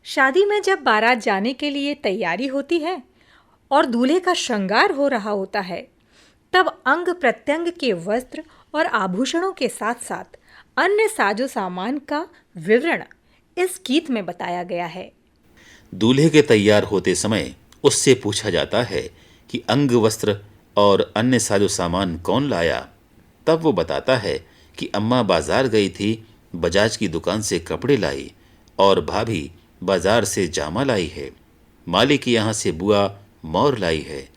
शादी में जब बारात जाने के लिए तैयारी होती है और दूल्हे का श्रृंगार हो रहा होता है, तब अंग प्रत्यंग के वस्त्र और आभूषणों के साथ-साथ अन्य साजो सामान का विवरण इस गीत में बताया गया है। दूल्हे के तैयार होते समय उससे पूछा जाता है कि अंग वस्त्र और अन्य साजो सामान कौन लाया। तब वो बताता है कि अम्मा बाजार गई थी, बजाज की दुकान से कपड़े लाई और भाभी बाजार से जामा लाई है। माली के यहाँ से बुआ मोर लाई है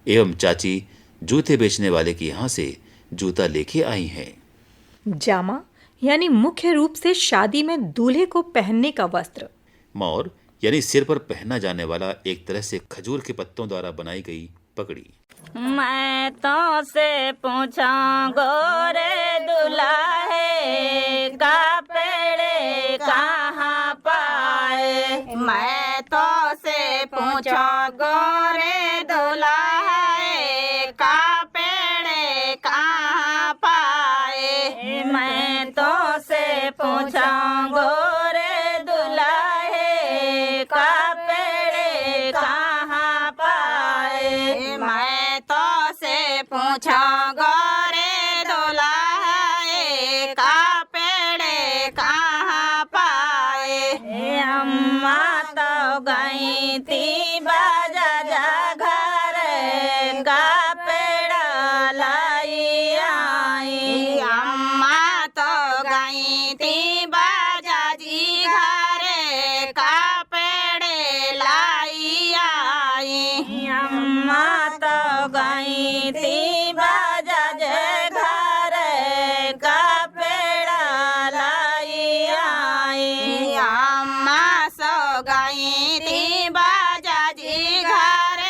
एवं चाची जूते बेचने वाले के यहाँ से जूता लेके आई हैं। जामा यानी मुख्य रूप से शादी में दूल्हे को पहनने का वस्त्र। मोर यानी सिर पर पहना जाने वाला एक तरह से खजूर के पत्तों द्वारा बनाई गई पगड़ी। मैं तो से पूछा गोरे दुल्हे का पेड़े कहाँ पाए। मैं तो से पूछा गोरे दुल्हे का पेड़े कहाँ पाए। मैं तो से पूछा गोरे दुल्हे का पेड़े कहाँ पाए। मैं तो से पूछा गोरे दुल्हे का पेड़े कहाँ पाए। अम्मा तो गई थी बाजा घर का पेड़ा लाई आई। अम्मा तो गई थी बाजा जी घर का पेड़े लाई आई। अम्मा तो गई थी बाजा जे घर का पेड़ा लाई आई। अम्मा सो गई थी बाजा जी घर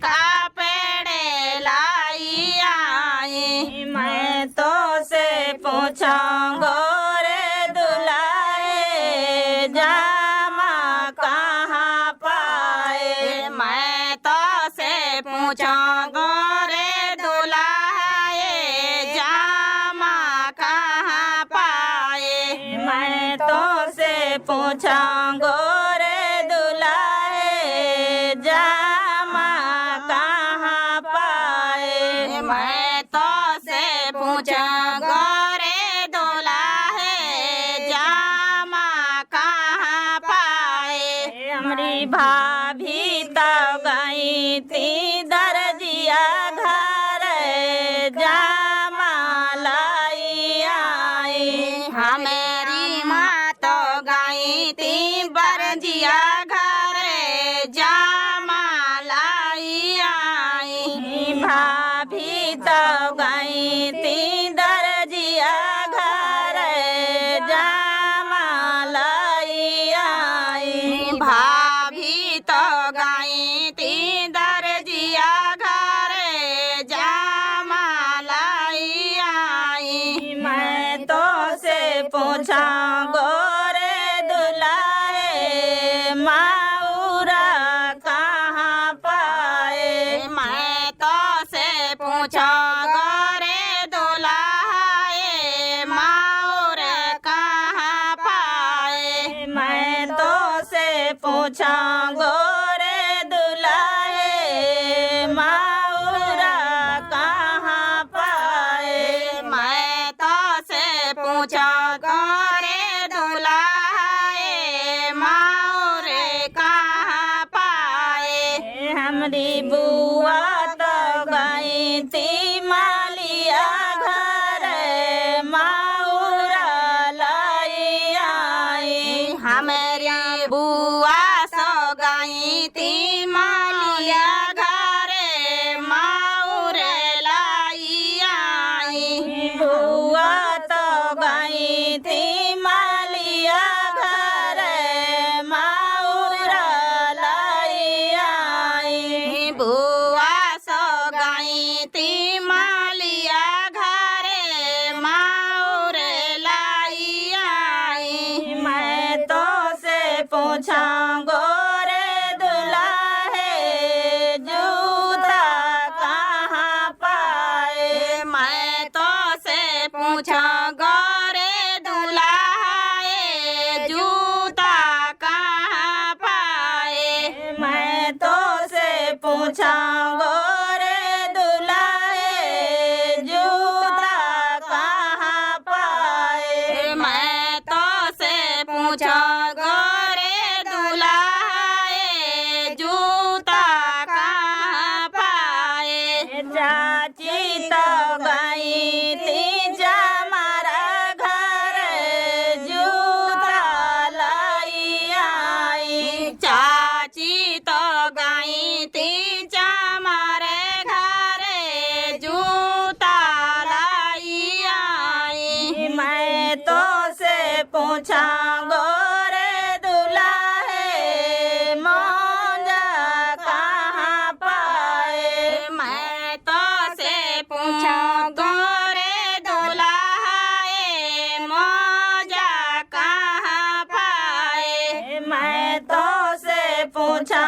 का पेड़े लाई आई। मैं तो से पूछा गोरे दुल्हे जामा कहाँ पाए। मैं तो से पूछा गोरे दुल्हे जामा कहाँ पाए। मैं तो से पूछा गोरे दुल्हे जामा कहाँ पाए। मैं तो से पूछा गोरे दुल्हे जामा कहाँ पाए। हमारी भाभी तो गई थी दर्जिया घर जामा लाई आई। हमारी माँ तो गई थी बरजिया घर जामा लाई आई। भाभी तो गई थी दर्जिया घर जामा लाई आई। भाभी तो गई थी दर्जिया घर जामा लाई आई। मैं तो से पूछा गोरे दुल्हे माऊरा कहाँ पाए। मैं तो से पूछा गोरे दुल्हे माऊर कहाँ पाए। मैं तो से पूछा गोरे दुल्हे माऊरा कहाँ पाए। मैं तो से पूछा गोरे दुल्हे माऊर कहाँ पाए। हमारी बुआ तो गई थी मालिया घर माऊरा लाई आई। हमारी बुआ सो गई थी मालिया घर माऊर लाई आई। बुआ तो गई थी मालिया घर माऊरा लाई आई। बुआ सो गई थी मालिया घर माऊर लाई आई। मैं तो से पूछा गोरे दुल्हे जूता कहाँ पाए। मैं तो से पूछा गोरे दुल्हे जूता कहाँ पूछा गोरे दुलाए जूता कहाँ पाए मैं तो से पूछा गोरे दुलाए जूता कहाँ पाए चाची तो गई थी जमारा घर जूता लाई आई चाची तो गई थी जमारे घर जूता लाई आई मैं तो से पूछा गोरे दुलाहे मौजा कहाँ पाए मैं तो से पूछा गोरे दुलाहे मौजा कहाँ पाए मैं तो से पूछा